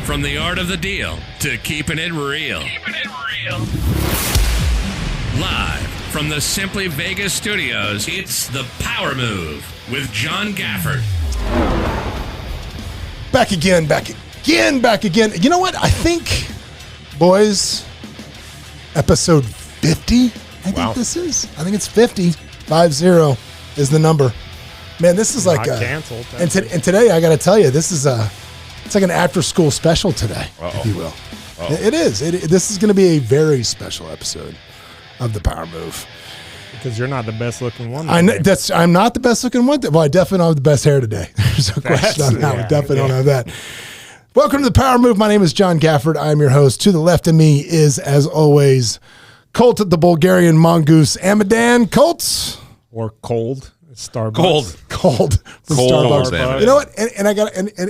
From the art of the deal to keeping it real. Live from the Simply Vegas studios, it's The Power Move with John Gafford. Back again. You know what? I think, boys, episode 50, I think this is. I think it's 50. 50 is the number. Man, this is like canceled. And today, I got to tell you, this is it's like an after-school special today, if you will. It is. This is going to be a very special episode of The Power Move. Because you're not the best looking one. I'm not the best looking one. Well, I definitely don't have the best hair today. There's no question on that. I definitely don't have that. Welcome to The Power Move. My name is John Gafford. I'm your host. To the left of me is, as always, Colt, the Bulgarian mongoose. Amidan, Colt. Or cold. Starbucks. Cold from Starbucks. You know what?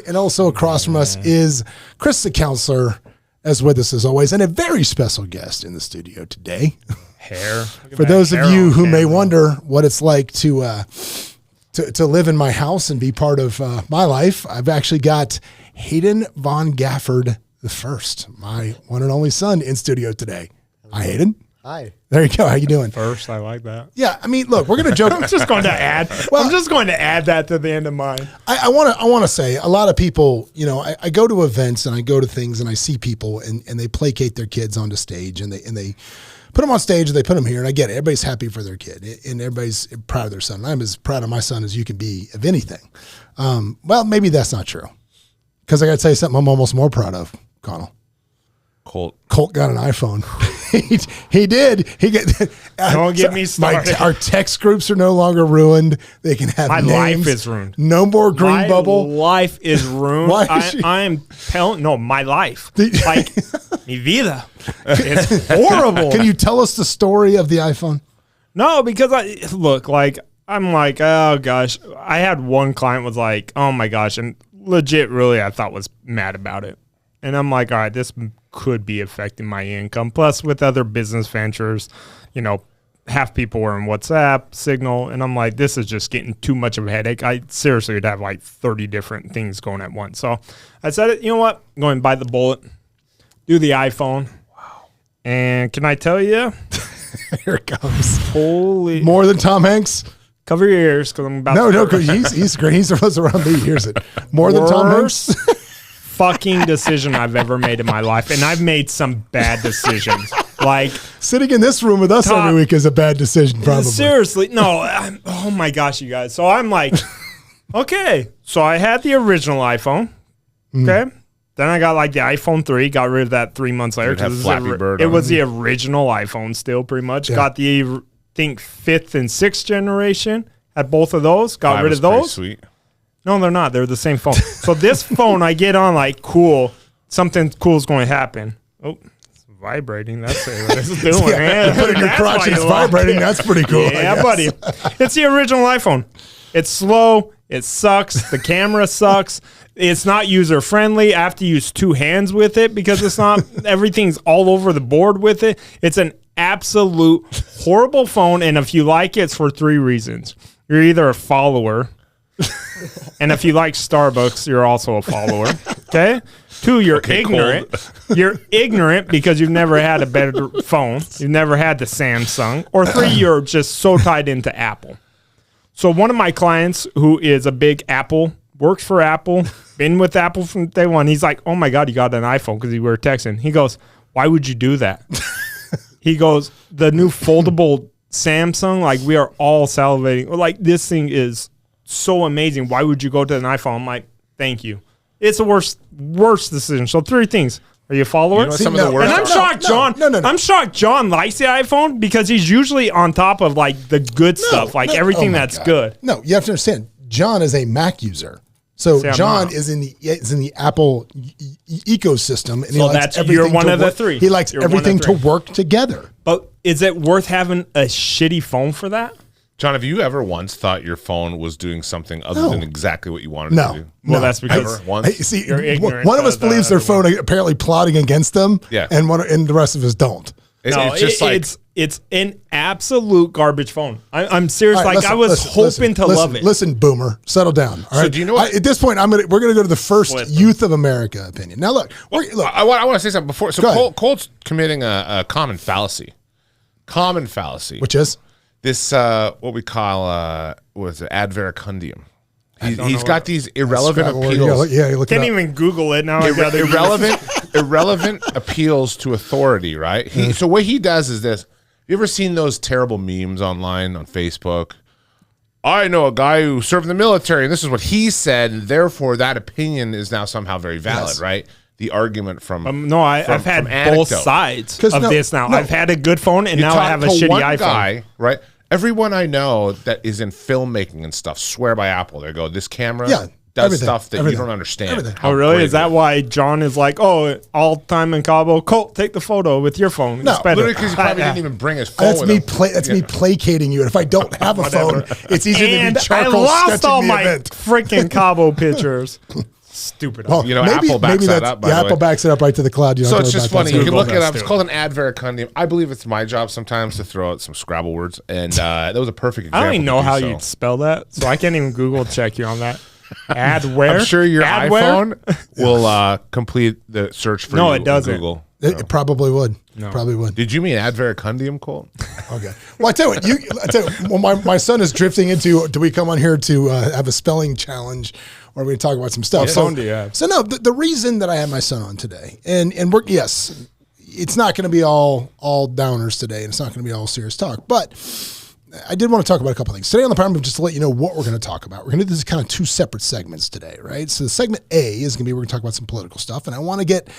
And also across from us is Chris, the counselor, as with us as always, and a very special guest in the studio today. Hair. For those of you who may wonder what it's like to live in my house and be part of my life, I've actually got Hayden Von Gafford the first, my one and only son, in studio today. Hi, Hayden. Hi. There you go. How you doing? First, I like that. Yeah, I mean, look, we're going to joke. I'm just going to add that to the end of mine. I want to say a lot of people, you know, I go to events and I go to things and I see people and they placate their kids onto stage and they put them on stage and they put them here. And I get it. Everybody's happy for their kid and everybody's proud of their son. I'm as proud of my son as you can be of anything. Well, maybe that's not true. Because I got to tell you something I'm almost more proud of, Connell. Colt got an iPhone. he did. Don't get me started. Our text groups are no longer ruined. They can have my names. life is ruined. No more green bubble. My life is ruined. My life. Like, mi vida. It's horrible. Can you tell us the story of the iPhone? No, because I'm like, oh gosh. I had one client was like, oh my gosh, and legit really I thought was mad about it. And I'm like, all right, this could be affecting my income. Plus, with other business ventures, you know, half people were in WhatsApp, Signal, and I'm like, this is just getting too much of a headache. I seriously would have like 30 different things going at once. So I said, you know what? I'm going to bite the bullet, do the iPhone. Wow. And can I tell you? Here it comes. Holy. More than Tom Hanks? Cover your ears because I'm about to. No, because he's great. He's around me. He hears it. More than Tom Hanks? Fucking decision I've ever made in my life, and I've made some bad decisions. Like sitting in this room with us every week is a bad decision, probably. Seriously, no. Oh my gosh, you guys. So I'm like, okay. So I had the original iPhone. Okay. Then I got like the iPhone 3. Got rid of that 3 months later because it was the original iPhone still, pretty much. Yeah. Got the I think 5th and 6th generation. Had both of those. Got rid of those. Sweet. No, they're not. They're the same phone. So this phone, I get on like, cool. Something cool is going to happen. Oh, it's vibrating. That's what it's doing. Yeah, put it in your crotch and it's vibrating. That's pretty cool. Yeah, buddy. It's the original iPhone. It's slow. It sucks. The camera sucks. It's not user friendly. I have to use 2 hands with it because it's not. Everything's all over the board with it. It's an absolute horrible phone. And if you like it, it's for 3 reasons. You're either a follower. And if you like Starbucks, you're also a follower. Okay? 2, you're ignorant. Cold. You're ignorant because you've never had a better phone. You've never had the Samsung. Or 3, you're just so tied into Apple. So one of my clients who is a big Apple, works for Apple, been with Apple from day one. He's like, oh my God, you got an iPhone because we were texting. He goes, why would you do that? He goes, the new foldable Samsung, like we are all salivating. Like this thing is so amazing. Why would you go to an iPhone? I'm like, thank you. It's the worst decision. So 3 things. Are you a follower? You know some of the worst. And I'm shocked, John. No. I'm shocked John likes the iPhone because he's usually on top of like the good stuff, like everything that's good. No, you have to understand. John is a Mac user. So John is in the Apple ecosystem, and he likes everything. You're one of the 3. He likes everything to work together. But is it worth having a shitty phone for that? John, have you ever once thought your phone was doing something other than exactly what you wanted to do? Well, that's because you're ignorant. One of us believes their phone apparently plotting against them, and the rest of us don't. It's just like It's an absolute garbage phone. I'm serious. All right, I was hoping to love it. Listen, boomer, settle down. All right. Do you know what? At this point, we're going to go to the first youth of America opinion. Now, look. I want to say something before. So Colt's committing a common fallacy. Which is? This, what we call, ad veracundium. He's got these irrelevant appeals. Can't even Google it now. Irrelevant appeals to authority, right? So what he does is this. You ever seen those terrible memes online on Facebook? I know a guy who served in the military, and this is what he said, and therefore that opinion is now somehow very valid, right? The argument from I've had both sides of this now. I've had a good phone, and now I have a shitty iPhone. Guy, right? Everyone I know that is in filmmaking and stuff swear by Apple. They go, this camera does stuff that you don't understand. Oh, really? Is that why John is like, all time in Cabo, Colt, take the photo with your phone. No, literally because he probably didn't even bring his phone with him. That's me placating you. And if I don't have a phone, it's easier to be charcoal I lost all my event. freaking Cabo pictures. Stupid. Well, Apple backs that up, by the way. Apple backs it up right to the cloud. So it's just funny. You can look it up. It's called an ad veracundium. I believe it's my job sometimes to throw out some Scrabble words. And that was a perfect example. I don't even know how you'd spell that, so I can't even Google check you on that. Adware? I'm sure your iPhone will complete the search for you. No, it doesn't. Google. It probably would. No. Probably would. Did you mean ad veracundium, Colt? Okay. Well, I tell you what, my son is drifting into, do we come on here to have a spelling challenge, or are we talk about some stuff? What phone do you have? So no, the reason that I have my son on today, and it's not going to be all downers today, and it's not going to be all serious talk, but I did want to talk about a couple of things. Today on the Power Move, just to let you know what we're going to talk about. We're going to do this kind of two separate segments today, right? So the segment A is going to be, we're going to talk about some political stuff, and I want to get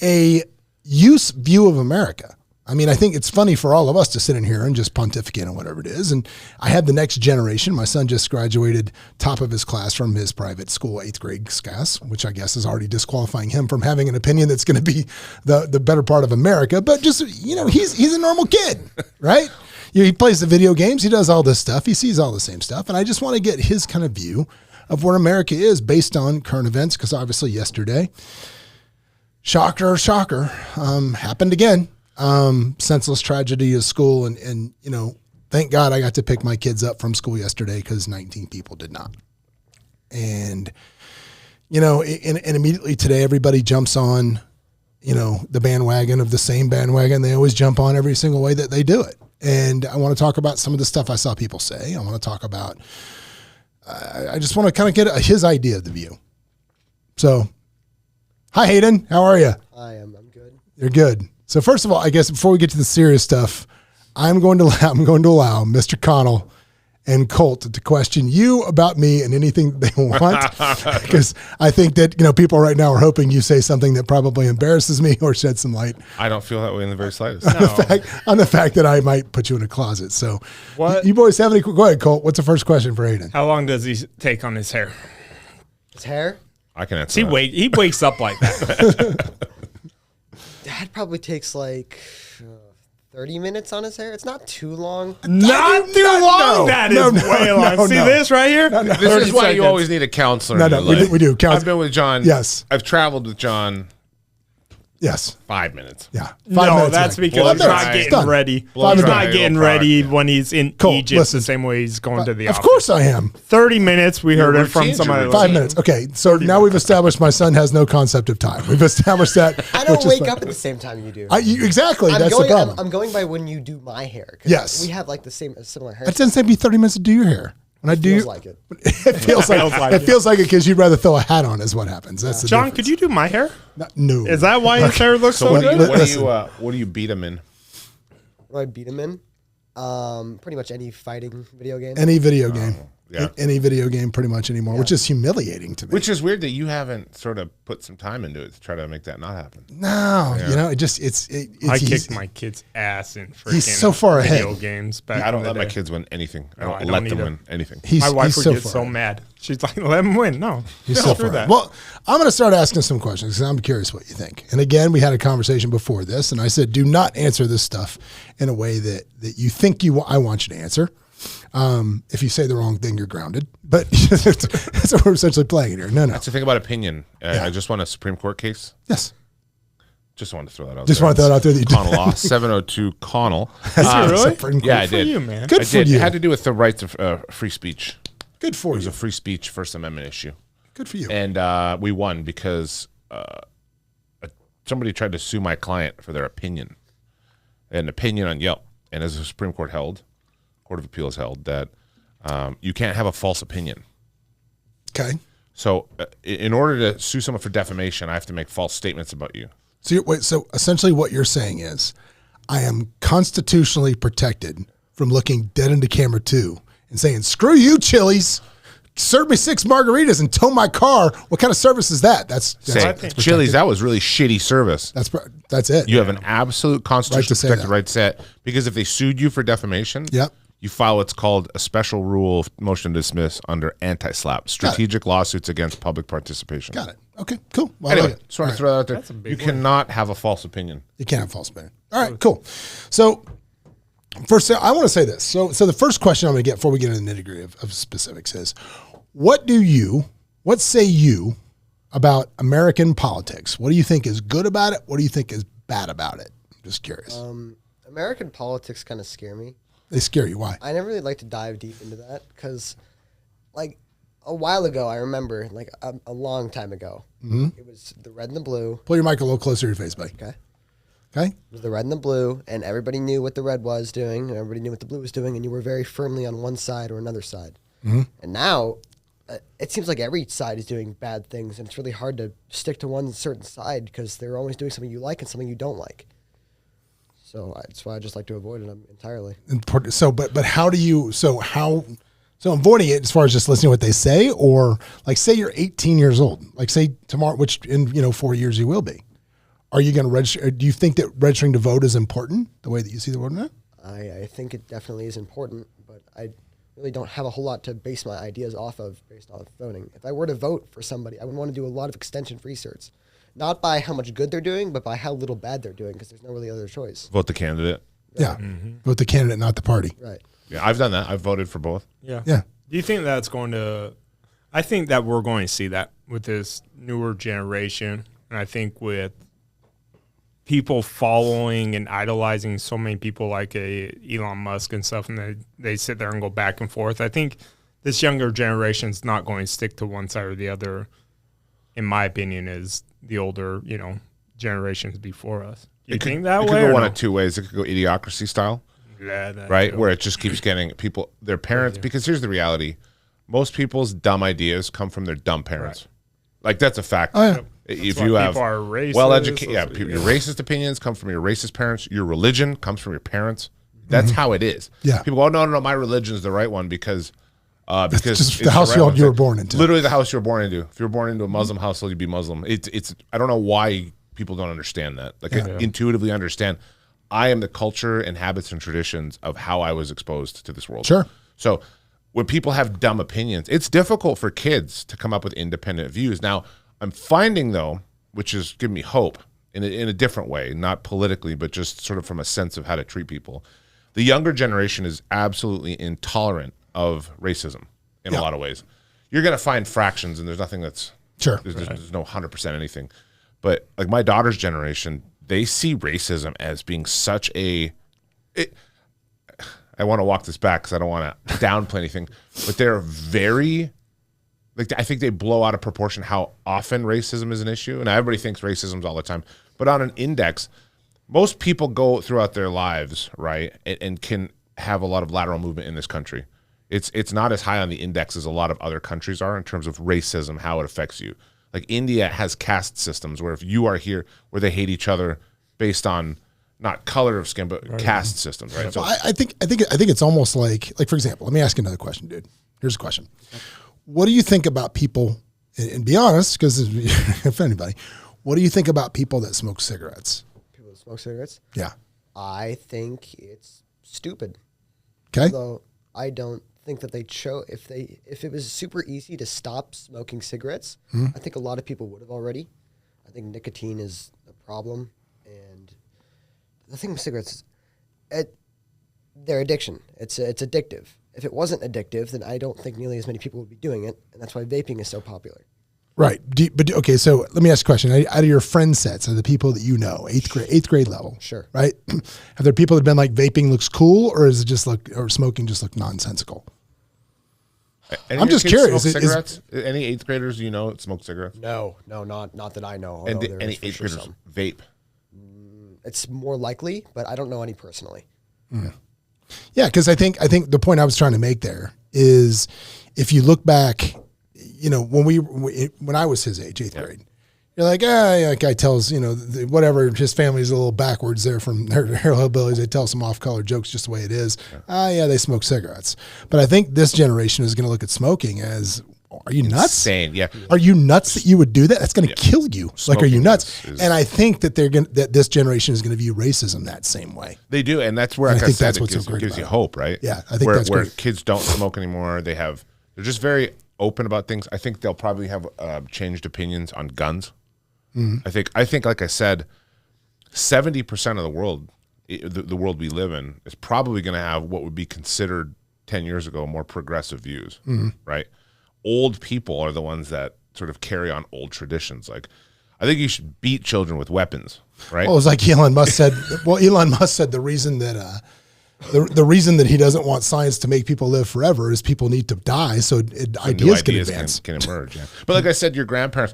a youth view of America. I mean, I think it's funny for all of us to sit in here and just pontificate on whatever it is. And I have the next generation. My son just graduated top of his class from his private school, 8th grade class, which I guess is already disqualifying him from having an opinion that's going to be the better part of America. But just, he's a normal kid, right? He plays the video games. He does all this stuff. He sees all the same stuff. And I just want to get his kind of view of where America is based on current events, because obviously yesterday, shocker, happened again. Senseless tragedy of school. And thank God I got to pick my kids up from school yesterday because 19 people did not. And, and immediately today, everybody jumps on, the bandwagon of the same bandwagon they always jump on every single way that they do it. And I want to talk about some of the stuff I saw people say. I want to talk about, I just want to kind of get his idea of the view. So, hi, Hayden. How are you? I'm good. You're good. So first of all, I guess before we get to the serious stuff, I'm going to allow Mr. Connell and Colt to question you about me and anything they want, because I think that people right now are hoping you say something that probably embarrasses me or shed some light. I don't feel that way in the very slightest. On the fact that I might put you in a closet. So, what? You boys have any? Go ahead, Colt. What's the first question for Hayden? How long does he take on his hair? His hair? I can answer. He wakes up like that. That probably takes like 30 minutes on his hair. It's not too long. Not too long. That is way long. See this right here? This is why you always need a counselor. We do. I've been with John. Yes. I've traveled with John. Yes. 5 minutes. Yeah. 5 no, minutes. that's because he's not getting ready. He's not getting ready when he's in Egypt the same way he's going to the office. Of course I am. 30 minutes. We heard it from somebody. 5 minutes. Okay. So now we've established my son has no concept of time. We've established that. I don't wake up at the same time you do. Exactly. That's the problem. I'm going by when you do my hair. Yes. We have like the similar hair. It doesn't take me 30 minutes to do your hair. When I do, feels like it. It feels like it because you'd rather throw a hat on is what happens. That's the John, difference. could you do my hair? No. Is that why his hair looks so good? What do you beat him in? What do I beat him in? Pretty much any fighting video game. Any video game. Yeah. Any video game pretty much anymore, which is humiliating to me. Which is weird that you haven't sort of put some time into it to try to make that not happen. No, I kicked my kid's ass in freaking he's so far video ahead. games. I don't let my kids win anything. I don't let them win anything. My wife would get so mad. She's like, let him win. No, he's so far. Well, I'm going to start asking some questions because I'm curious what you think. And again, we had a conversation before this, and I said, do not answer this stuff in a way that you think I want you to answer. If you say the wrong thing, you're grounded. But that's what we're essentially playing here. No. That's the thing about opinion. I just won a Supreme Court case. Yes. Just wanted to throw that out. Just there. want to throw it out there that you did. Connell lost 702. Connell. Really? Pretty cool. Yeah, I For did. you, man. Good I for did. you. It had to do with the rights of free speech. Good for It was you. a free speech First Amendment issue. Good for you. And we won because somebody tried to sue my client for their opinion. An opinion on Yelp. And as the Supreme Court Court of Appeals held, that you can't have a false opinion. Okay. So in order to sue someone for defamation, I have to make false statements about you. So essentially what you're saying is, I am constitutionally protected from looking dead into camera 2 and saying, screw you, Chili's. Serve me 6 margaritas and tow my car. What kind of service is that? That's Chili's, that was really shitty service. That's it. You have an absolute constitutionally say protected that. right to say it. Because if they sued you for defamation, Yep. you file what's called a special rule of motion to dismiss under anti-SLAPP, strategic lawsuits against public participation. Got it. Okay, cool. Well, I Anyway, like it. just want to throw that out there. You cannot have a false opinion. You can't have false opinion. All right, cool. So first, I want to say this. So the first question I'm going to get before we get into the nitty-gritty of specifics is, what say you about American politics? What do you think is good about it? What do you think is bad about it? I'm just curious. American politics kind of scare me. They scare you. Why? I never really like to dive deep into that because, like, a while ago, I remember, like, a long time ago, it was the red and the blue. Pull your mic a little closer to your face, buddy. Okay. Okay? It was the red and the blue, and everybody knew what the red was doing, and everybody knew what the blue was doing, and you were very firmly on one side or another side. And now, it seems like every side is doing bad things, and it's really hard to stick to one certain side because they're always doing something you like and something you don't like. So that's why I just like to avoid it entirely. So, but how do you, so avoiding it as far as just listening to what they say, or like, say you're 18 years old, like say tomorrow, which in 4 years you will be. Are you going to register? Do you think that registering to vote is important the way that you see the word now? I think it definitely is important, but I really don't have a whole lot to base my ideas off of based off voting. If I were to vote for somebody, I would want to do a lot of extension research. Not by how much good they're doing, but by how little bad they're doing, because there's no really other choice. Vote the candidate. Yeah. Vote the candidate, not the party. Right. Yeah, I've done that. I've voted for both. Yeah. Yeah. Do you think that's going to? I think that we're going to see that with this newer generation, and I think with people following and idolizing so many people like Elon Musk and stuff, and they sit there and go back and forth. I think this younger generation is not going to stick to one side or the other. In my opinion, is the older generations before us. Do you think that way? It way? could go one of two ways. It could go idiocracy style. Yeah, that right? too. Where it just keeps getting people, their parents, because here's the reality. Most people's dumb ideas come from their dumb parents. Right. Like, that's a fact. Oh, yeah. If That's you why have people are racist, well-educated, yeah. your racist opinions come from your racist parents. Your religion comes from your parents. That's how it is. Yeah. People go, no, my religion is the right one because just it's the household you were born into. Literally the house you were born into. If you were born into a Muslim household, you'd be Muslim. It's I don't know why people don't understand that. Like, I intuitively understand. I am the culture and habits and traditions of how I was exposed to this world. Sure. So when people have dumb opinions, it's difficult for kids to come up with independent views. Now, I'm finding, though, which is giving me hope in a different way, not politically, but just sort of from a sense of how to treat people. The younger generation is absolutely intolerant of racism in a lot of ways. You're going to find fractions, and there's nothing that's Sure. There's no 100% anything. But like my daughter's generation, they see racism as being such I want to walk this back because I don't want to downplay anything, but they're very, like, I think they blow out of proportion how often racism is an issue. And everybody thinks racism's all the time. But on an index, most people go throughout their lives, right, and can have a lot of lateral movement in this country. It's not as high on the index as a lot of other countries are in terms of racism, how it affects you. Like, India has caste systems where if you are here, where they hate each other based on not color of skin, but caste systems, right? So I think it's almost like for example, let me ask you another question, dude. Here's a question. What do you think about people, and be honest, because if anybody, what do you think about people that smoke cigarettes? People that smoke cigarettes? Yeah. I think it's stupid. Okay. Although I don't think that they if it was super easy to stop smoking cigarettes, I think a lot of people would have already. I think nicotine is a problem, and the thing with cigarettes is they're addiction. It's addictive. If it wasn't addictive, then I don't think nearly as many people would be doing it, and that's why vaping is so popular. Right. Okay, so let me ask you a question. Out of your friend sets, of the people that you know, eighth grade level, Sure. right? Have there people that have been like vaping looks cool, or is it just or smoking just look nonsensical? Any I'm of your just kids curious. Smoke cigarettes? Any eighth graders you know smoke cigarettes? No, not that I know. And although there any is for eighth sure graders some. vape? It's more likely, but I don't know any personally. Yeah, because I think the point I was trying to make there is, if you look back, you know, when I was his age, eighth grade, you're like, that guy tells, you know, whatever, his family's a little backwards there from their hillbillies. They tell some off-color jokes just the way it is. Yeah, they smoke cigarettes. But I think this generation is going to look at smoking as, are you nuts? Insane, yeah. Are you nuts that you would do that? That's going to kill you. Like, are you Smoking nuts? is- And I think that that this generation is going to view racism that same way. They do, and that's where, And I like I think said, that's it what's so gives, great gives you about it. hope, right? Yeah, I think where, that's where great. kids don't smoke anymore. They're just very open about things. I think they'll probably have changed opinions on guns. I think, like I said, 70% of the world, the world we live in, is probably going to have what would be considered 10 years ago more progressive views, right? Old people are the ones that sort of carry on old traditions. Like, I think you should beat children with weapons, right? Well, it was like Elon Musk said. Elon Musk said the reason that the reason that he doesn't want science to make people live forever is people need to die, so ideas can advance. Can emerge. Yeah. But like I said, your grandparents,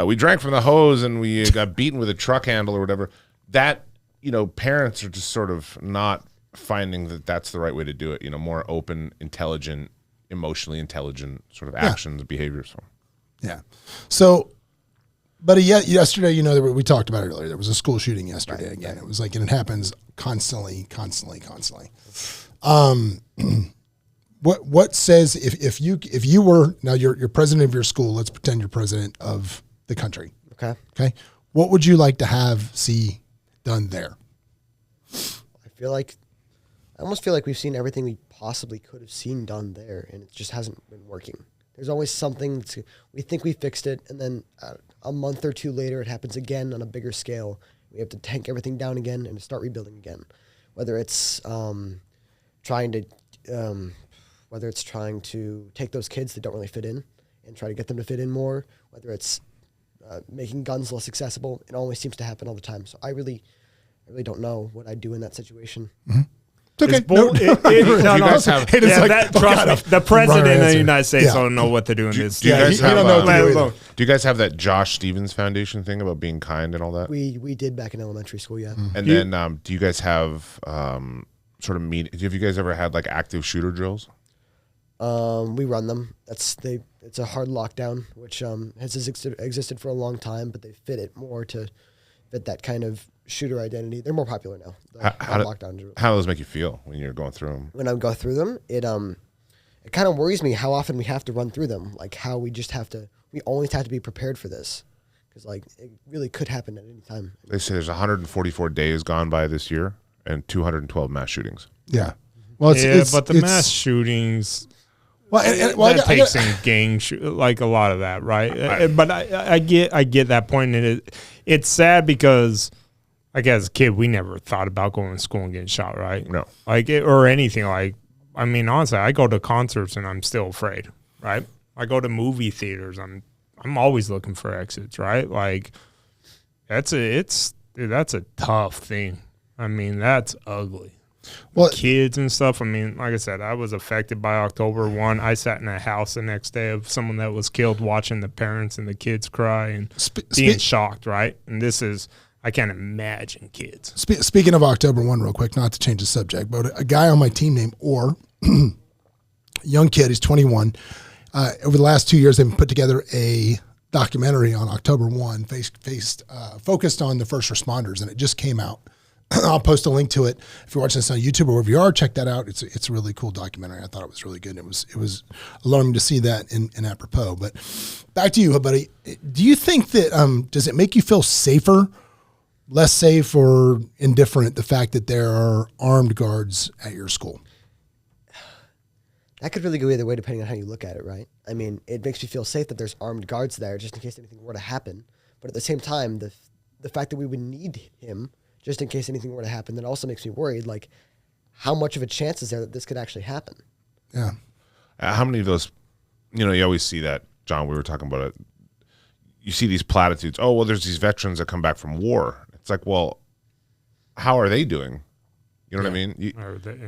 we drank from the hose and we got beaten with a truck handle or whatever. That, you know, parents are just sort of not finding that that's the right way to do it. You know, more open, intelligent, emotionally intelligent sort of actions, behaviors. Yeah. So, but yesterday, you know, we talked about it earlier. There was a school shooting yesterday again. It was like, and it happens constantly. What says if you were, now you're president of your school, let's pretend you're president of the country. Okay. What would you like to see done there? I almost feel like we've seen everything we possibly could have seen done there, and it just hasn't been working. There's always something we think we fixed it, and then a month or two later, it happens again on a bigger scale. We have to tank everything down again and start rebuilding again. Whether it's trying to take those kids that don't really fit in and try to get them to fit in more, whether it's making guns less accessible, it always seems to happen all the time. So I really don't know what I'd do in that situation. Okay. Trust me, the president of the United States don't know what to do in this. Do you guys he don't know what to do either. do you guys have that Josh Stevens Foundation thing about being kind and all that? We did back in elementary school, yeah. And then do you guys have sort of have you guys ever had like active shooter drills? We run them. It's a hard lockdown, which has existed for a long time, but they fit it more to fit that kind of shooter identity. They're more popular now. How do those make you feel when you're going through them? When I go through them, it kind of worries me how often we have to run through them. Like how we always have to be prepared for this, because like it really could happen at any time. They say there's 144 days gone by this year and 212 mass shootings. Yeah. Well, but the mass shootings. Well, that takes in gang like a lot of that, right? But I get that point, and it's sad because, like as a kid, we never thought about going to school and getting shot, right? No, or anything. Like, I mean, honestly, I go to concerts and I'm still afraid, right? I go to movie theaters, I'm always looking for exits, right? Like, that's a tough thing. I mean, that's ugly. Well, kids and stuff. I mean, like I said, I was affected by October 1. I sat in a house the next day of someone that was killed, watching the parents and the kids cry and being shocked, right? And I can't imagine kids. Speaking of October 1 real quick, not to change the subject, but a guy on my team named Orr, young kid, he's 21. Over the last 2 years, they've put together a documentary on October 1 focused on the first responders, and it just came out. I'll post a link to it. If you're watching this on YouTube or wherever you are, check that out. It's a really cool documentary. I thought it was really good. It was alarming to see that in apropos. But back to you, buddy. Do you think that does it make you feel safer, less safe, or indifferent the fact that there are armed guards at your school? That could really go either way depending on how you look at it, right? I mean, it makes me feel safe that there's armed guards there just in case anything were to happen. But at the same time, the fact that we would need him just in case anything were to happen, that also makes me worried, like, how much of a chance is there that this could actually happen? Yeah. How many of those, you always see that, John, we were talking about it. you see these platitudes. Oh, well, there's these veterans that come back from war. It's like, well, how are they doing? You know what I mean?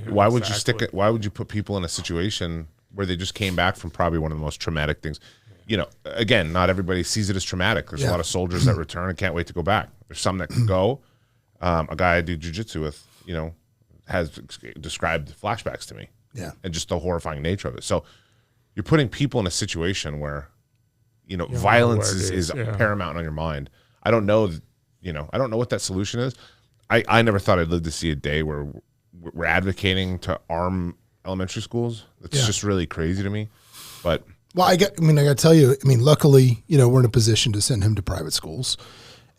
Why would you stick it? Why would you put people in a situation where they just came back from probably one of the most traumatic things? You know, again, not everybody sees it as traumatic. There's a lot of soldiers that return and can't wait to go back. There's some that can go. A guy I do jiu-jitsu with, you know, has described flashbacks to me. Yeah. And just the horrifying nature of it. So you're putting people in a situation where, you know, violence is paramount on your mind. I don't know, you know, I don't know what that solution is. I never thought I'd live to see a day where we're advocating to arm elementary schools. It's just really crazy to me. But well, I got to tell you, luckily, you know, we're in a position to send him to private schools.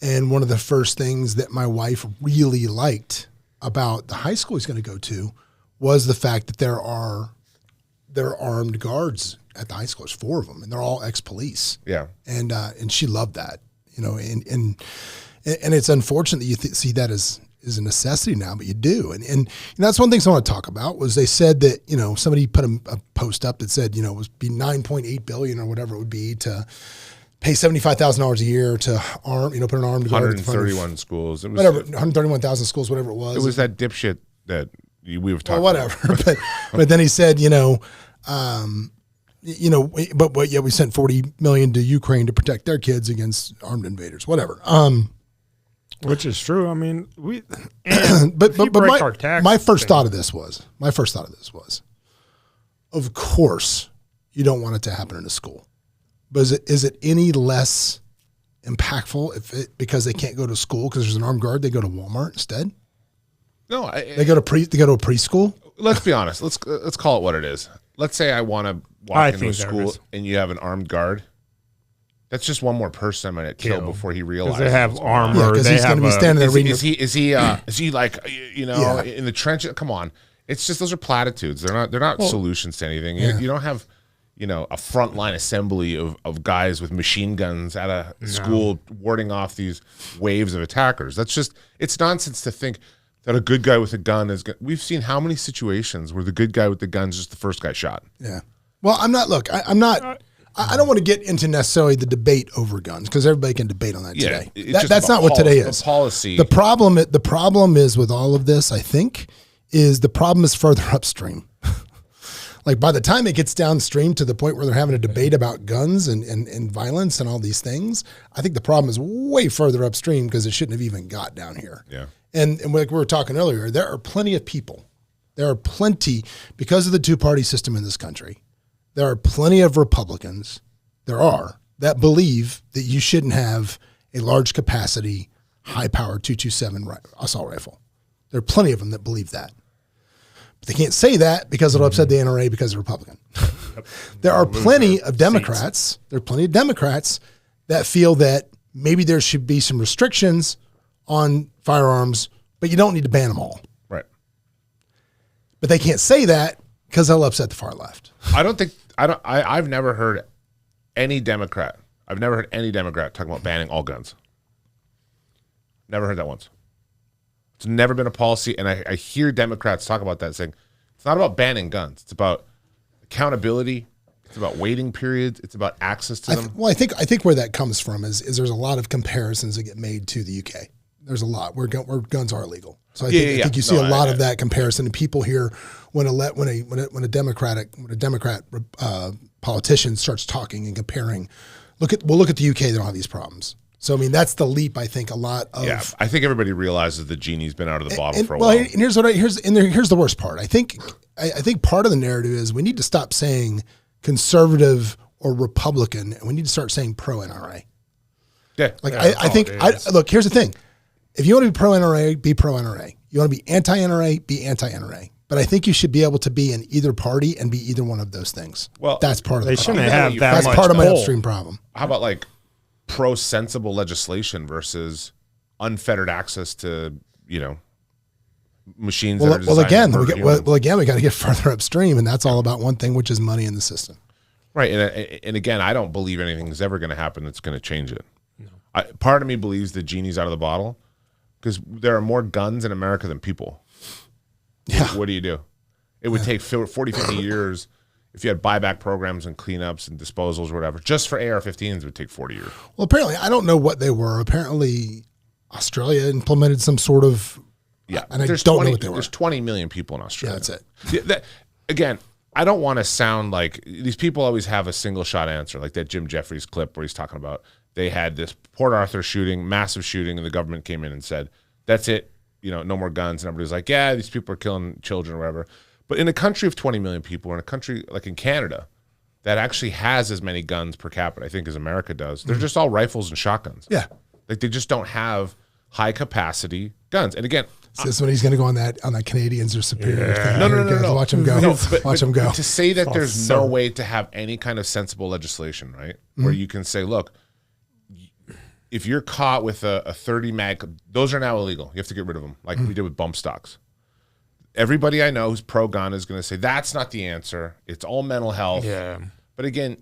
And one of the first things that my wife really liked about the high school he's going to go to was the fact that there are armed guards at the high school. There's 4 of them, and they're all ex-police. yeah, And she loved that, you know, and it's unfortunate that you see that as a necessity now, but you do. And that's one thing I want to talk about was they said that, you know, somebody put a post up that said, you know, it would be $9.8 billion or whatever it would be to pay $75,000 a year to arm, you know, put an armed guard. 131 schools. It was, whatever, 131,000 schools, whatever it was. It was that dipshit that we were talking whatever. but then he said, you know, but yeah, we sent $40 million to Ukraine to protect their kids against armed invaders, whatever. Which is true. I mean, but my first thought of this was, of course, you don't want it to happen in a school, but is it any less impactful because they can't go to school because there's an armed guard? They go to Walmart instead. No, they go to a preschool. Let's be honest. Let's call it what it is. Let's say I want to walk into a school and you have an armed guard. That's just one more person I'm going to kill before he realizes. They have armor. Because he's going to be standing there reading. Is he like, you know, in the trench? Come on. It's just, those are platitudes. They're not solutions to anything. You don't have, you know, a frontline assembly of guys with machine guns at a school warding off these waves of attackers. That's just, it's nonsense to think that a good guy with a gun is good. We've seen how many situations where the good guy with the gun's just the first guy shot. Yeah. Well, I'm not, look, I'm not. I don't want to get into necessarily the debate over guns because everybody can debate on that today. That's not what today is. The policy. The problem is with all of this, I think, is the problem is further upstream. Like by the time it gets downstream to the point where they're having a debate about guns and violence and all these things, I think the problem is way further upstream because it shouldn't have even got down here. Yeah. And like we were talking earlier, there are plenty of people. There are plenty, because of the two-party system in this country, there are plenty of Republicans, that believe that you shouldn't have a large capacity, high-powered .227 assault rifle. There are plenty of them that believe that. But they can't say that because it'll upset the NRA because they're Republican. There are plenty of Democrats. There are plenty of Democrats that feel that maybe there should be some restrictions on firearms, but you don't need to ban them all. Right. But they can't say that because they'll upset the far left. I've never heard any Democrat. I've never heard any Democrat talking about banning all guns. Never heard that once. It's never been a policy, and I hear Democrats talk about that, saying it's not about banning guns. It's about accountability. It's about waiting periods. It's about access to them. I think where that comes from is there's a lot of comparisons that get made to the UK. There's a lot where guns are illegal. So I think you see a lot of that comparison. And people here, when a Democrat politician starts talking and comparing, look at the UK. They don't have these problems. So I mean, that's the leap. I think a lot of. Yeah, I think everybody realizes the genie's been out of the bottle for a while. And here's the worst part. I think part of the narrative is we need to stop saying conservative or Republican, and we need to start saying pro NRA. Yeah, look. Here's the thing. If you want to be pro NRA, be pro NRA. You want to be anti NRA, be anti NRA. But I think you should be able to be in either party and be either one of those things. Well, that's part of the problem. They shouldn't have that That's much part of my pull. upstream problem. How about like pro-sensible legislation versus unfettered access to, you know, machines? Again, we got to get further upstream, and that's all about one thing, which is money in the system. Right, and again, I don't believe anything's ever going to happen that's going to change it. No. Part of me believes the genie's out of the bottle because there are more guns in America than people. Yeah. What do you do? It would take 40, 50 years if you had buyback programs and cleanups and disposals or whatever, just for AR-15s, it would take 40 years. Well, apparently, I don't know what they were. Apparently, Australia implemented some sort of. Yeah, and I don't know what they were. There's 20 million people in Australia. Yeah, that's it. Yeah, again, I don't want to sound like these people always have a single shot answer, like that Jim Jeffries clip where he's talking about they had this Port Arthur shooting, massive shooting, and the government came in and said, that's it, no more guns. And everybody's like, yeah, these people are killing children or whatever. But in a country of 20 million people, or in a country like in Canada, that actually has as many guns per capita, I think, as America does, they're just all rifles and shotguns. Yeah. Like they just don't have high capacity guns. And again, So this one he's going to go on that Canadians are superior thing. No. Watch him go. Watch him go. To say that there's no way to have any kind of sensible legislation, right? Where you can say, look, if you're caught with a 30 mag, those are now illegal. You have to get rid of them, like we did with bump stocks. Everybody I know who's pro-gun is going to say that's not the answer. It's all mental health. Yeah. But again,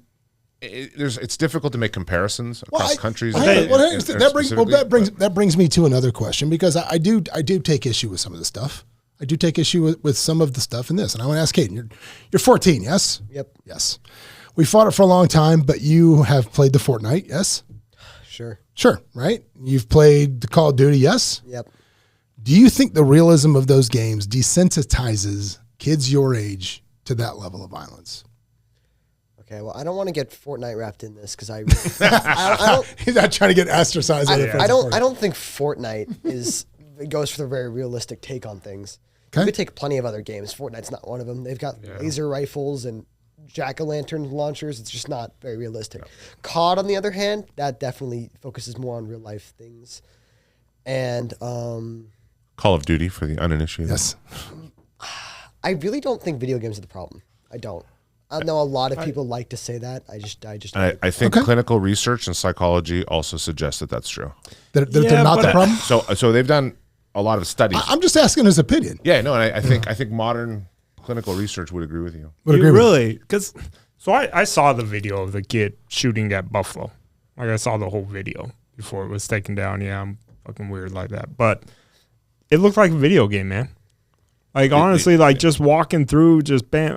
it's difficult to make comparisons across countries. That brings me to another question, because I do take issue with some of the stuff. I do take issue with some of the stuff in this, and I want to ask Hayden. You're 14, yes? Yep. Yes. We fought it for a long time, but you have played the Fortnite, yes? Sure. Sure, right? You've played the Call of Duty, yes? Yep. Do you think the realism of those games desensitizes kids your age to that level of violence? Okay, well, I don't want to get Fortnite wrapped in this because I don't. He's not trying to get ostracized. I don't think Fortnite goes for the very realistic take on things. Okay. You could take plenty of other games. Fortnite's not one of them. They've got laser rifles and jack-o'-lantern launchers. It's just not very realistic. COD, on the other hand, that definitely focuses more on real life things. And Call of Duty for the uninitiated. Yes. I really don't think video games are the problem. I don't. I know a lot of people like to say that. I think clinical research and psychology also suggests that that's true. They're not the problem? So they've done a lot of studies. I'm just asking his opinion. Yeah, no, and I think modern clinical research would agree with you. Really? Because I saw the video of the kid shooting at Buffalo. Like, I saw the whole video before it was taken down. Yeah, I'm fucking weird like that. But it looked like a video game, man. Like, honestly, just walking through, just bam.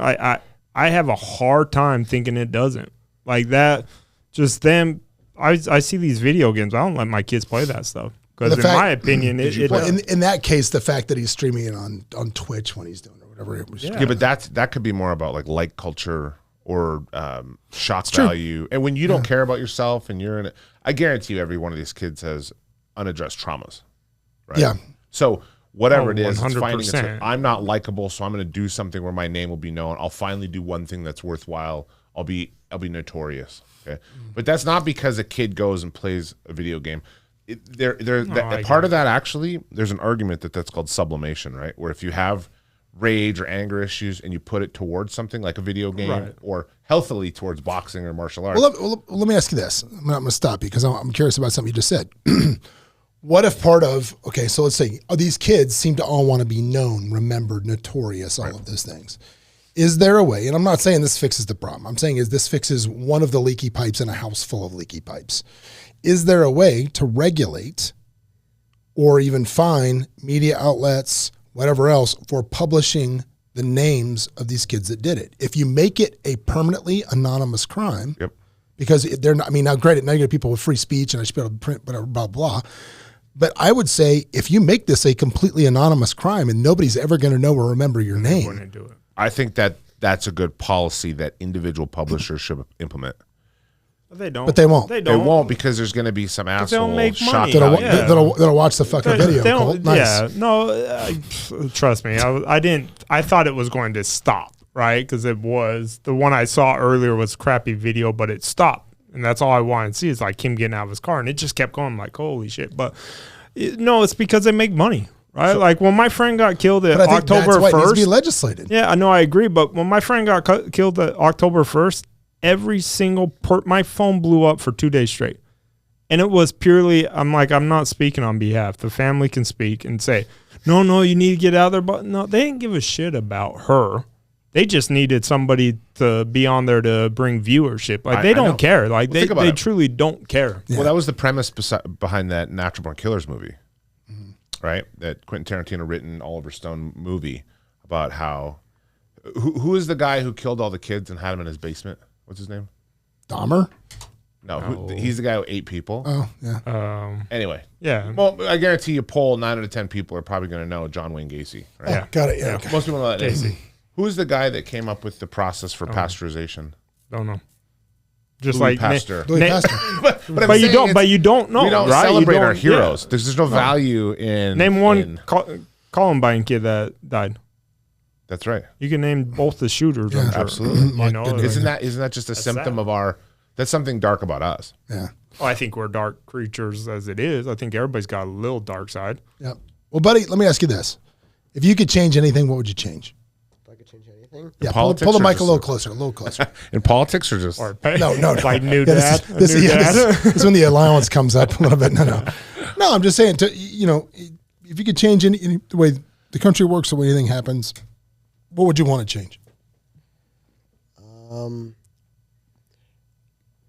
I have a hard time thinking it doesn't. Like that, just them. I see these video games. I don't let my kids play that stuff. Because in my opinion, in that case, the fact that he's streaming it on Twitch when he's doing it or whatever it was. Yeah, but that could be more about like culture or shock value. And when you don't care about yourself and you're in it, I guarantee you every one of these kids has unaddressed traumas. Right? Yeah. So whatever it is, 100%. it's finding it's like, I'm not likable, so I'm going to do something where my name will be known. I'll finally do one thing that's worthwhile. I'll be notorious. Okay, but that's not because a kid goes and plays a video game. Part of that, actually, there's an argument that's called sublimation, right? Where if you have rage or anger issues and you put it towards something like a video game or healthily towards boxing or martial arts. Well, let me ask you this. I'm going to stop you because I'm curious about something you just said. What if so let's say these kids seem to all want to be known, remembered, notorious, all of those things. Is there a way, and I'm not saying this fixes the problem, I'm saying this fixes one of the leaky pipes in a house full of leaky pipes. Is there a way to regulate or even fine media outlets, whatever else, for publishing the names of these kids that did it? If you make it a permanently anonymous crime, because they're not, now granted, now you get people with free speech and I should be able to print whatever, blah, blah. But I would say if you make this a completely anonymous crime and nobody's ever going to know or remember your name. I think that's a good policy that individual publishers should implement. They don't. But they won't. They won't because there's going to be some asshole that'll watch the fucking video. Colt. Nice. Yeah, no, trust me. I thought it was going to stop, right? Because it was the one I saw earlier was crappy video, but it stopped, and that's all I wanted to see is like him getting out of his car, and it just kept going. I'm like, holy shit! But no, it's because they make money. Right, like when my friend got killed at October 1st, needs to be legislated. Yeah, I know, I agree. But when my friend got killed at October 1st, every single my phone blew up for 2 days straight, and it was purely. I'm not speaking on behalf. The family can speak and say, no, you need to get out of there. But no, they didn't give a shit about her. They just needed somebody to be on there to bring viewership. Like they don't care. Like they truly don't care. Yeah. Well, that was the premise behind that Natural Born Killers movie. Right, that Quentin Tarantino written Oliver Stone movie about how Who is the guy who killed all the kids and had them in his basement? What's his name? Dahmer? No, he's the guy who ate people. Oh, yeah. Anyway. Yeah. Well, I guarantee you poll 9 out of 10 people are probably going to know John Wayne Gacy. Right? Yeah. Got it. Yeah. Okay. Most people know that name. Who's the guy that came up with the process for pasteurization? Don't know. Just Louis like Pasteur. Louis Pasteur. But you don't know. We don't right? celebrate our yeah. heroes. There's no value in Name one Columbine kid that died. That's right. You can name both the shooters. Yeah, I'm sure. Absolutely. You know, Isn't that just a symptom sad. of our? That's something dark about us. Yeah. I think we're dark creatures as it is. I think everybody's got a little dark side. Yeah. Well, buddy, let me ask you this: if you could change anything, what would you change? If I could change anything, Yeah. politics Pull the or mic just a little closer. A little closer. In politics, or just Or No. like new Yeah, dad. this is when the allowance comes up a little bit. No. I'm just saying. If you could change any the way the country works, the way anything happens, what would you want to change?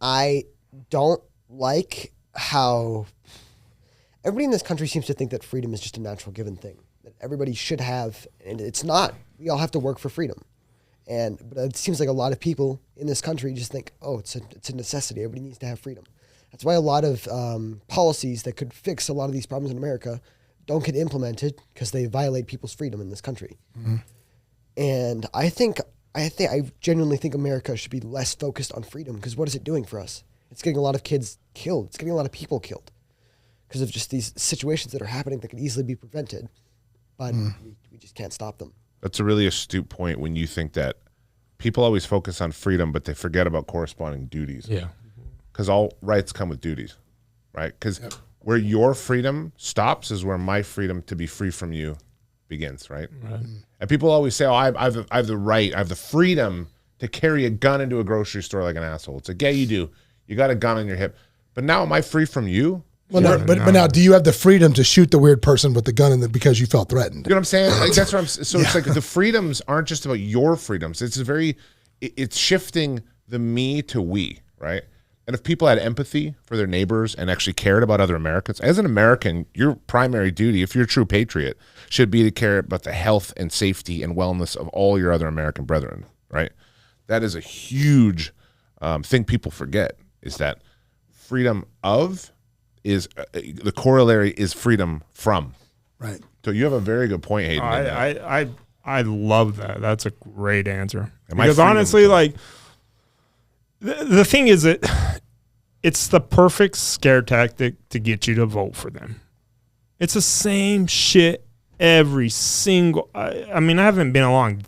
I don't like how everybody in this country seems to think that freedom is just a natural given thing that everybody should have, and it's not. We all have to work for freedom, but it seems like a lot of people in this country just think, oh, it's a necessity. Everybody needs to have freedom. That's why a lot of policies that could fix a lot of these problems in America don't get implemented because they violate people's freedom in this country. Mm-hmm. And I genuinely think America should be less focused on freedom, because what is it doing for us? It's getting a lot of kids killed. It's getting a lot of people killed because of just these situations that are happening that could easily be prevented, but we just can't stop them. That's a really astute point when you think that people always focus on freedom, but they forget about corresponding duties. Yeah. Because all rights come with duties, right? Because where your freedom stops is where my freedom to be free from you begins, right? And people always say, oh, I have the right, I have the freedom to carry a gun into a grocery store like an asshole. It's like, yeah, you do. You got a gun on your hip. But now am I free from you? Well, no, but now, do you have the freedom to shoot the weird person with the gun because you felt threatened? You know what I'm saying? Like, that's what I'm. So it's like the freedoms aren't just about your freedoms. It's shifting the me to we, right? And if people had empathy for their neighbors and actually cared about other Americans, as an American, your primary duty, if you're a true patriot, should be to care about the health and safety and wellness of all your other American brethren, right? That is a huge thing people forget, is that freedom of is the corollary is freedom from. Right. So you have a very good point, Hayden. I love that. That's a great answer. And my because freedom honestly, like the thing is that it's the perfect scare tactic to get you to vote for them. It's the same shit every single. I mean, I haven't been alive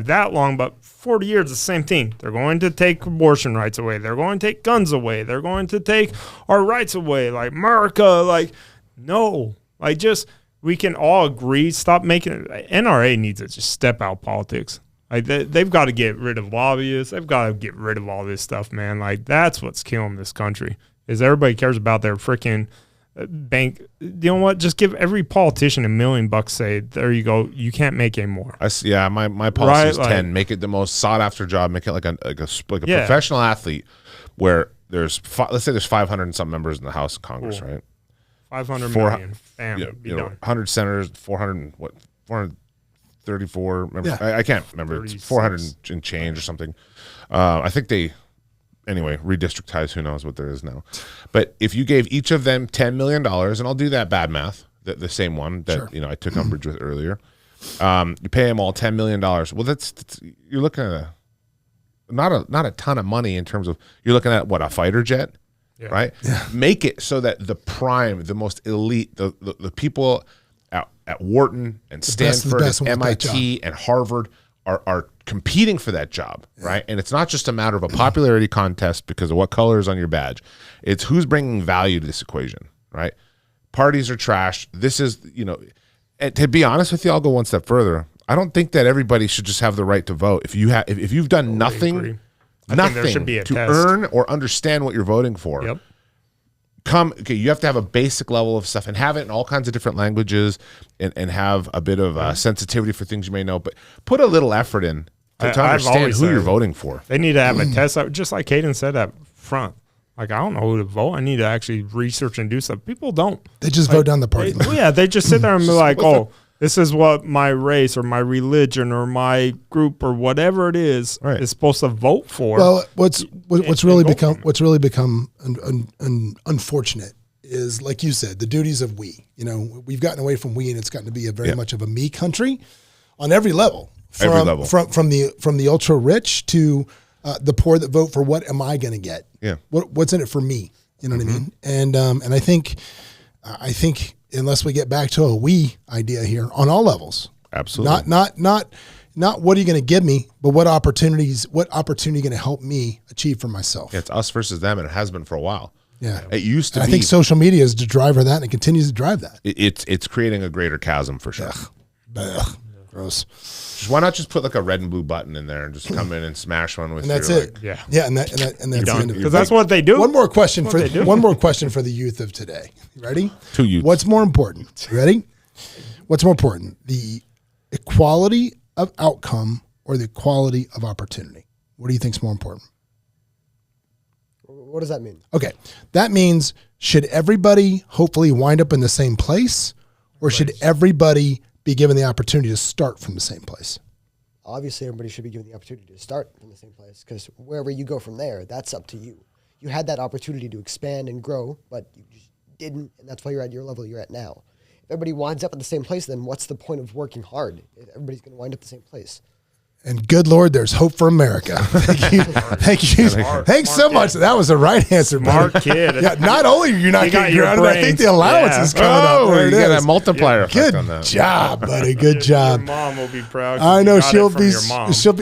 that long, but 40 years, the same thing. They're going to take abortion rights away. They're going to take guns away. They're going to take our rights away. Like America, like no, like just we can all agree. Stop making it. NRA needs to just step out politics. Like they've got to get rid of lobbyists. They've got to get rid of all this stuff, man. Like that's what's killing this country. Is everybody cares about their freaking bank. You know what? Just give every politician $1 million. Say, there you go. You can't make any more. My policy is 10. Make it the most sought after job. Make it like a professional athlete, where let's say there's 500 and some members in the House of Congress, right? 500 million. Bam, be done. 100 senators, 434 members. I can't remember. 36. It's 400 and change or something. I think they. Anyway, redistrictize, who knows what there is now. But if you gave each of them $10 million, and I'll do that bad math, the same one that I took umbrage with earlier, you pay them all $10 million. Well, that's you're looking at not a ton of money in terms of, you're looking at what, a fighter jet, right? Yeah. Make it so that the prime, the most elite, the people at Wharton and Stanford and MIT and Harvard are competing for that job, right? And it's not just a matter of a popularity contest because of what color is on your badge. It's who's bringing value to this equation, right? Parties are trash. This is, and to be honest with you, I'll go one step further. I don't think that everybody should just have the right to vote. If you've done nothing to earn or understand what you're voting for, you have to have a basic level of stuff and have it in all kinds of different languages and have a bit of sensitivity for things you may know, but put a little effort in to understand who you're voting for. They need to have a test, just like Hayden said up front. Like, I don't know who to vote. I need to actually research and do stuff. People don't. They just vote down the party. They just sit there and be like, oh, This is what my race or my religion or my group or whatever it is is supposed to vote for. Well, what's really become unfortunate is, like you said, the duties of we. You know, we've gotten away from we, and it's gotten to be a very much of a me country on every level. From the ultra rich to the poor that vote for what am I going to get? Yeah. What's in it for me? You know what I mean? And I think unless we get back to a we idea here on all levels, absolutely, not what are you going to give me, but what opportunity going to help me achieve for myself? Yeah, it's us versus them, and it has been for a while. Yeah, it used to. I think social media is the driver of that, and it continues to drive that. It's creating a greater chasm for sure. Ugh. Gross. Why not just put like a red and blue button in there and just come in and smash one with? And that's it. Yeah, and that's the end of it. Because that's what they do. One more question for the youth of today. Ready? 2 youths. What's more important? Ready? What's more important? The equality of outcome or the equality of opportunity? What do you think is more important? What does that mean? Okay. That means, should everybody hopefully wind up in the same place, or should everybody be given the opportunity to start from the same place? Obviously, everybody should be given the opportunity to start from the same place, because wherever you go from there, that's up to you. You had that opportunity to expand and grow, but you just didn't, and that's why you're at your level you're at now. If everybody winds up at the same place, then what's the point of working hard? Everybody's going to wind up the same place. And good Lord, there's hope for America. Thank you. Thanks so much. That was the right answer, Smart buddy. kid. Yeah, not only are you not getting grounded, I think the allowance is coming up. There you it got is. a multiplier effect Good on that. job, buddy. Good job. Your mom will be proud. I know she'll Your mom. be super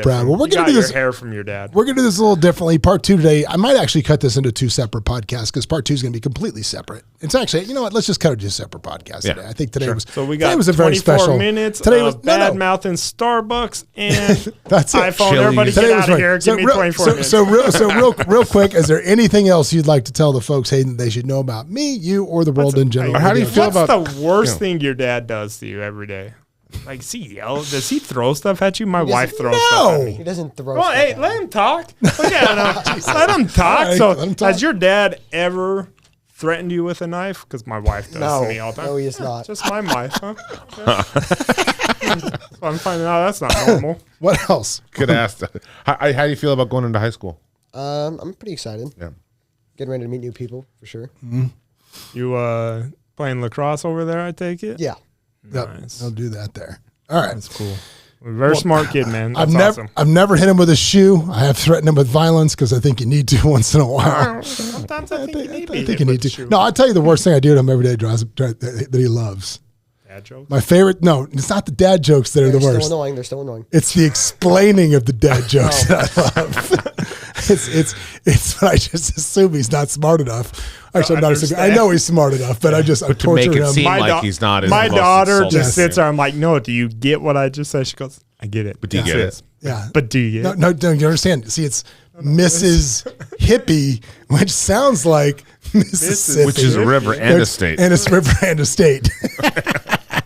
proud. Well, we're going to do this. Hair from your dad. We're going to do this a little differently. Part 2 today, I might actually cut this into 2 separate podcasts, because part 2 is going to be completely separate. It's actually, you know what? Let's just cut it to a separate podcast today. I think today was. So we got a very 24 special minutes today of bad mouthing Starbucks and that's it. iPhone. Everybody get out of here. Give me 24 minutes. Real quick, is there anything else you'd like to tell the folks, Hayden, they should know about me, you, or the world in general? How do you feel What's the worst thing your dad does to you every day? Like, does he yell? Does he throw stuff at you? My wife throws stuff at me. He doesn't throw Well, stuff hey, at let me. him talk. Look at him. Let him talk. All right, So, let him talk. has your dad ever threatened you with a knife? Because my wife does to me all the time. No, he is not. Just my wife, huh? So I'm finding out that's not normal. What else? Good ask. How do you feel about going into high school? I'm pretty excited. Yeah. Getting ready to meet new people, for sure. You playing lacrosse over there, I take it? Yeah. Nice. They'll do that there. All right. That's cool. Very smart kid, man. That's awesome. I've never hit him with a shoe. I have threatened him with violence, because I think you need to once in a while. Sometimes I think you need to I be think hit you need with to. a shoe. No, I'll tell you the worst thing I do to him every day that he loves. Dad jokes? My favorite. No, it's not the dad jokes that are the They're worst. still annoying. They're still annoying. It's the explaining of the dad jokes that I love. it's when I just assume he's not smart enough. Actually, I'm not assuming. I know he's smart enough, but I to torture make it him. seem like he's not. Is My the most daughter insulting just sits thing. there. I'm like, no, do you get what I just said? She goes, I get it. But do you get it? Yeah. But do you get it? No, don't you understand? See, it's Mrs. Hippie, which sounds like Mississippi. Which is a river and a state. And it's river and a state.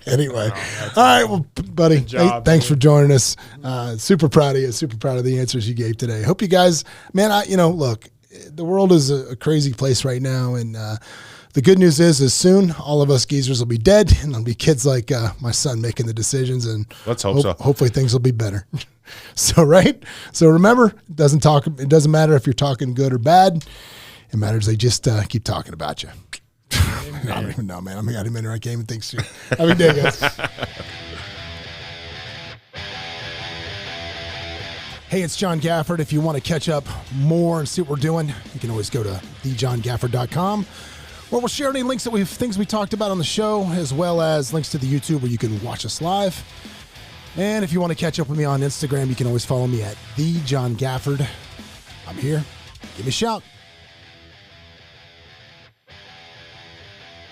Anyway. All right, well, buddy, job, thanks for joining us. Super proud of you. Super proud of the answers you gave today. Hope you guys, man, look, the world is a crazy place right now, and the good news is soon all of us geezers will be dead, and there'll be kids like my son making the decisions, and let's hope so. Hopefully things will be better. So remember, it doesn't matter if you're talking good or bad. It matters they just keep talking about you. I don't even know, man. I got him in there. I can't even think straight. Have a good day, guys. Hey, it's John Gafford. If you want to catch up more and see what we're doing, you can always go to thejohngafford.com, where we'll share any links things we talked about on the show, as well as links to the YouTube where you can watch us live. And if you want to catch up with me on Instagram, you can always follow me at thejohngafford. I'm here. Give me a shout.